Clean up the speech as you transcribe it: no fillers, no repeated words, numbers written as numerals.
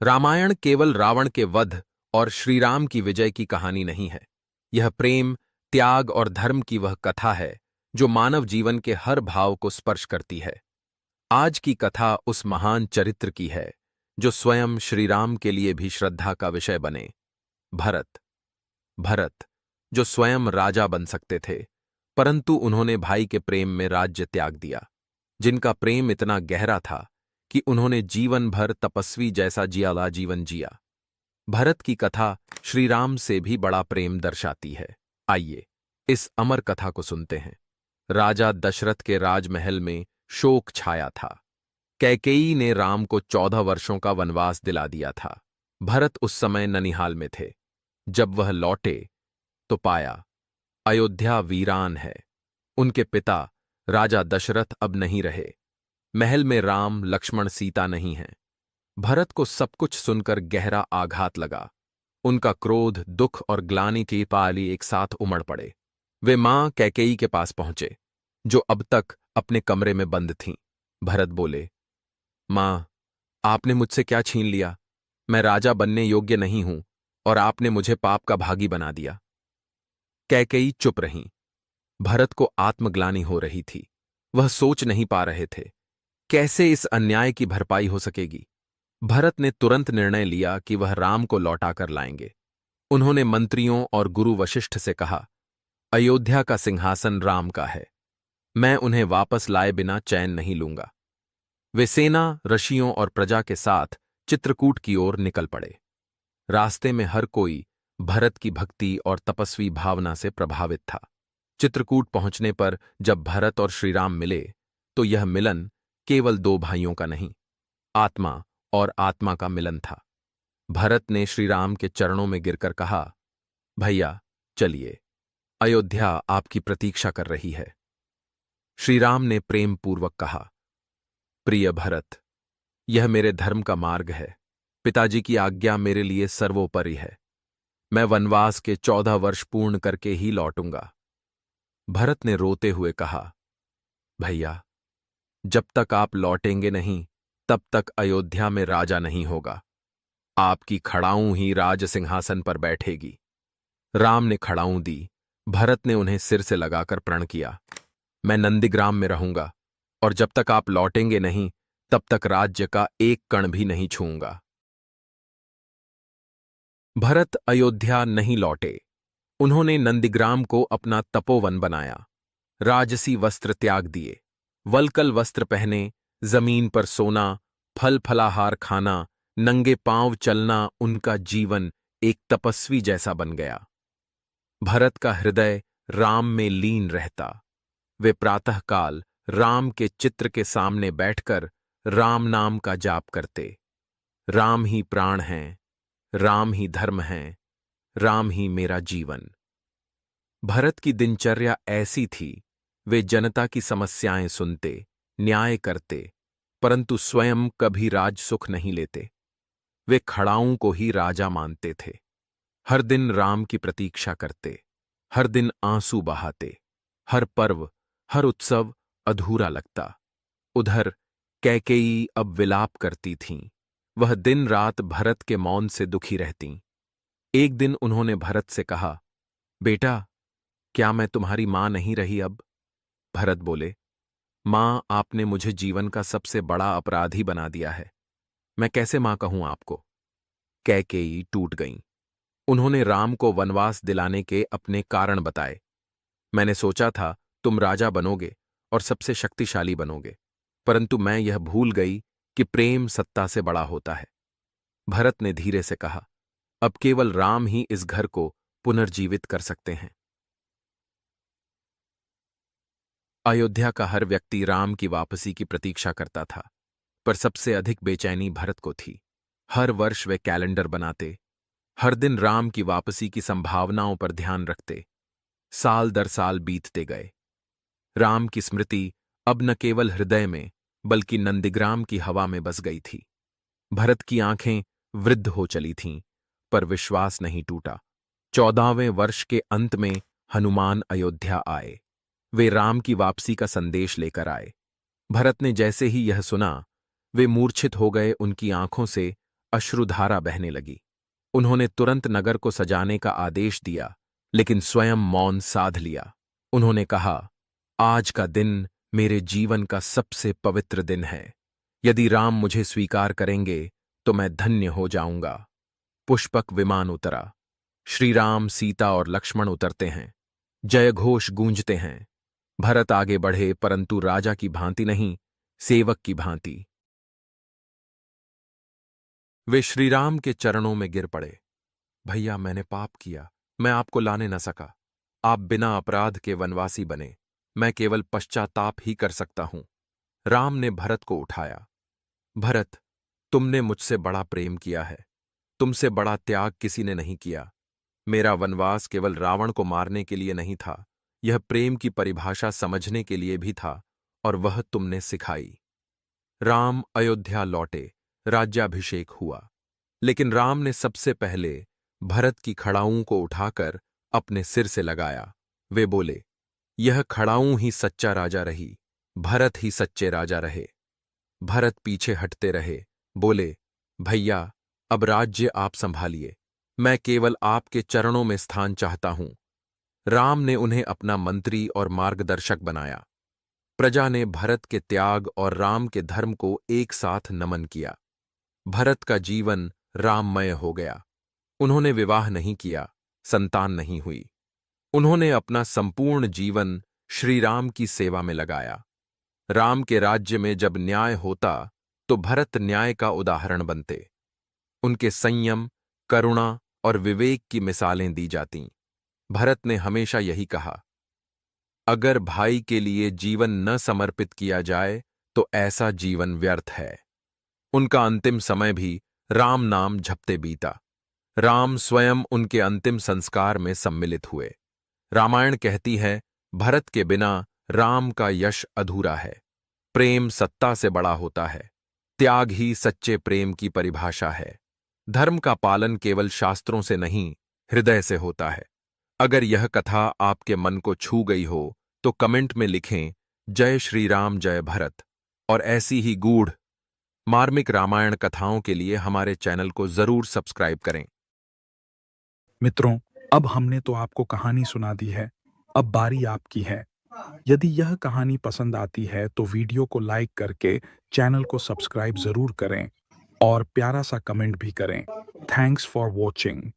रामायण केवल रावण के वध और श्रीराम की विजय की कहानी नहीं है। यह प्रेम, त्याग और धर्म की वह कथा है जो मानव जीवन के हर भाव को स्पर्श करती है। आज की कथा उस महान चरित्र की है जो स्वयं श्रीराम के लिए भी श्रद्धा का विषय बने। भरत। भरत, जो स्वयं राजा बन सकते थे, परंतु उन्होंने भाई के प्रेम में राज्य त्याग दिया। जिनका प्रेम इतना गहरा था कि उन्होंने जीवन भर तपस्वी जैसा जियाला जीवन जिया। भरत की कथा श्रीराम से भी बड़ा प्रेम दर्शाती है। आइए इस अमर कथा को सुनते हैं। राजा दशरथ के राजमहल में शोक छाया था। कैकेयी ने राम को 14 वर्षों का वनवास दिला दिया था। भरत उस समय ननिहाल में थे। जब वह लौटे तो पाया अयोध्या वीरान है। उनके पिता राजा दशरथ अब नहीं रहे। महल में राम, लक्ष्मण, सीता नहीं हैं। भरत को सब कुछ सुनकर गहरा आघात लगा। उनका क्रोध, दुख और ग्लानि की पाली एक साथ उमड़ पड़े। वे मां कैकेयी के पास पहुंचे, जो अब तक अपने कमरे में बंद थीं। भरत बोले, मां, आपने मुझसे क्या छीन लिया? मैं राजा बनने योग्य नहीं हूं और आपने मुझे पाप का भागी बना दिया। कैकेयी चुप रहीं। भरत को आत्मग्लानि हो रही थी। वह सोच नहीं पा रहे थे कैसे इस अन्याय की भरपाई हो सकेगी। भरत ने तुरंत निर्णय लिया कि वह राम को लौटाकर लाएंगे। उन्होंने मंत्रियों और गुरु वशिष्ठ से कहा, अयोध्या का सिंहासन राम का है। मैं उन्हें वापस लाए बिना चैन नहीं लूंगा। वे सेना, ऋषियों और प्रजा के साथ चित्रकूट की ओर निकल पड़े। रास्ते में हर कोई भरत की भक्ति और तपस्वी भावना से प्रभावित था। चित्रकूट पहुंचने पर जब भरत और श्रीराम मिले तो यह मिलन केवल दो भाइयों का नहीं, आत्मा और आत्मा का मिलन था। भरत ने श्रीराम के चरणों में गिरकर कहा, भैया चलिए, अयोध्या आपकी प्रतीक्षा कर रही है। श्रीराम ने प्रेम पूर्वक कहा, प्रिय भरत, यह मेरे धर्म का मार्ग है। पिताजी की आज्ञा मेरे लिए सर्वोपरि है। मैं वनवास के 14 वर्ष पूर्ण करके ही लौटूंगा। भरत ने रोते हुए कहा, भैया, जब तक आप लौटेंगे नहीं तब तक अयोध्या में राजा नहीं होगा। आपकी खड़ाऊं ही राज सिंहासन पर बैठेगी। राम ने खड़ाऊं दी। भरत ने उन्हें सिर से लगाकर प्रण किया, मैं नंदीग्राम में रहूंगा और जब तक आप लौटेंगे नहीं तब तक राज्य का एक कण भी नहीं छूऊंगा। भरत अयोध्या नहीं लौटे। उन्होंने नंदीग्राम को अपना तपोवन बनाया। राजसी वस्त्र त्याग दिए, वल्कल वस्त्र पहने, जमीन पर सोना, फल फलाहार खाना, नंगे पांव चलना उनका जीवन एक तपस्वी जैसा बन गया। भरत का हृदय राम में लीन रहता। वे प्रातःकाल राम के चित्र के सामने बैठकर राम नाम का जाप करते। राम ही प्राण हैं, राम ही धर्म हैं, राम ही मेरा जीवन। भरत की दिनचर्या ऐसी थी, वे जनता की समस्याएं सुनते, न्याय करते, परंतु स्वयं कभी राजसुख नहीं लेते। वे खड़ाऊं को ही राजा मानते थे। हर दिन राम की प्रतीक्षा करते, हर दिन आंसू बहाते। हर पर्व, हर उत्सव अधूरा लगता। उधर कैकेयी अब विलाप करती थीं। वह दिन रात भरत के मौन से दुखी रहतीं। एक दिन उन्होंने भरत से कहा, बेटा, क्या मैं तुम्हारी मां नहीं रही अब? भरत बोले, मां, आपने मुझे जीवन का सबसे बड़ा अपराधी बना दिया है। मैं कैसे मां कहूं आपको? कैकेयी टूट गईं। उन्होंने राम को वनवास दिलाने के अपने कारण बताए। मैंने सोचा था तुम राजा बनोगे और सबसे शक्तिशाली बनोगे, परंतु मैं यह भूल गई कि प्रेम सत्ता से बड़ा होता है। भरत ने धीरे से कहा, अब केवल राम ही इस घर को पुनर्जीवित कर सकते हैं। अयोध्या का हर व्यक्ति राम की वापसी की प्रतीक्षा करता था, पर सबसे अधिक बेचैनी भरत को थी। हर वर्ष वे कैलेंडर बनाते, हर दिन राम की वापसी की संभावनाओं पर ध्यान रखते। साल दर साल बीतते गए। राम की स्मृति अब न केवल हृदय में बल्कि नंदीग्राम की हवा में बस गई थी। भरत की आंखें वृद्ध हो चली थीं, पर विश्वास नहीं टूटा। 14वें वर्ष के अंत में हनुमान अयोध्या आए। वे राम की वापसी का संदेश लेकर आए। भरत ने जैसे ही यह सुना, वे मूर्छित हो गए। उनकी आंखों से अश्रुधारा बहने लगी। उन्होंने तुरंत नगर को सजाने का आदेश दिया, लेकिन स्वयं मौन साध लिया। उन्होंने कहा, आज का दिन मेरे जीवन का सबसे पवित्र दिन है। यदि राम मुझे स्वीकार करेंगे तो मैं धन्य हो जाऊंगा। पुष्पक विमान उतरा। श्री राम, सीता और लक्ष्मण उतरते हैं। जय घोष गूंजते हैं। भरत आगे बढ़े, परंतु राजा की भांति नहीं, सेवक की भांति। वे श्रीराम के चरणों में गिर पड़े। भैया, मैंने पाप किया, मैं आपको लाने न सका। आप बिना अपराध के वनवासी बने, मैं केवल पश्चाताप ही कर सकता हूं। राम ने भरत को उठाया। भरत, तुमने मुझसे बड़ा प्रेम किया है। तुमसे बड़ा त्याग किसी ने नहीं किया। मेरा वनवास केवल रावण को मारने के लिए नहीं था, यह प्रेम की परिभाषा समझने के लिए भी था, और वह तुमने सिखाई। राम अयोध्या लौटे, राज्याभिषेक हुआ। लेकिन राम ने सबसे पहले भरत की खड़ाऊं को उठाकर अपने सिर से लगाया। वे बोले, यह खड़ाऊं ही सच्चा राजा रही, भरत ही सच्चे राजा रहे। भरत पीछे हटते रहे, बोले, भैया, अब राज्य आप संभालिए, मैं केवल आपके चरणों में स्थान चाहता हूं। राम ने उन्हें अपना मंत्री और मार्गदर्शक बनाया। प्रजा ने भरत के त्याग और राम के धर्म को एक साथ नमन किया। भरत का जीवन राममय हो गया। उन्होंने विवाह नहीं किया, संतान नहीं हुई। उन्होंने अपना संपूर्ण जीवन श्री राम की सेवा में लगाया। राम के राज्य में जब न्याय होता तो भरत न्याय का उदाहरण बनते। उनके संयम, करुणा और विवेक की मिसालें दी जातीं। भरत ने हमेशा यही कहा, अगर भाई के लिए जीवन न समर्पित किया जाए तो ऐसा जीवन व्यर्थ है। उनका अंतिम समय भी राम नाम जपते बीता। राम स्वयं उनके अंतिम संस्कार में सम्मिलित हुए। रामायण कहती है, भरत के बिना राम का यश अधूरा है। प्रेम सत्ता से बड़ा होता है। त्याग ही सच्चे प्रेम की परिभाषा है। धर्म का पालन केवल शास्त्रों से नहीं, हृदय से होता है। अगर यह कथा आपके मन को छू गई हो तो कमेंट में लिखें, जय श्री राम, जय भरत। और ऐसी ही गूढ़ मार्मिक रामायण कथाओं के लिए हमारे चैनल को जरूर सब्सक्राइब करें। मित्रों, अब हमने तो आपको कहानी सुना दी है, अब बारी आपकी है। यदि यह कहानी पसंद आती है तो वीडियो को लाइक करके चैनल को सब्सक्राइब जरूर करें और प्यारा सा कमेंट भी करें। Thanks for watching.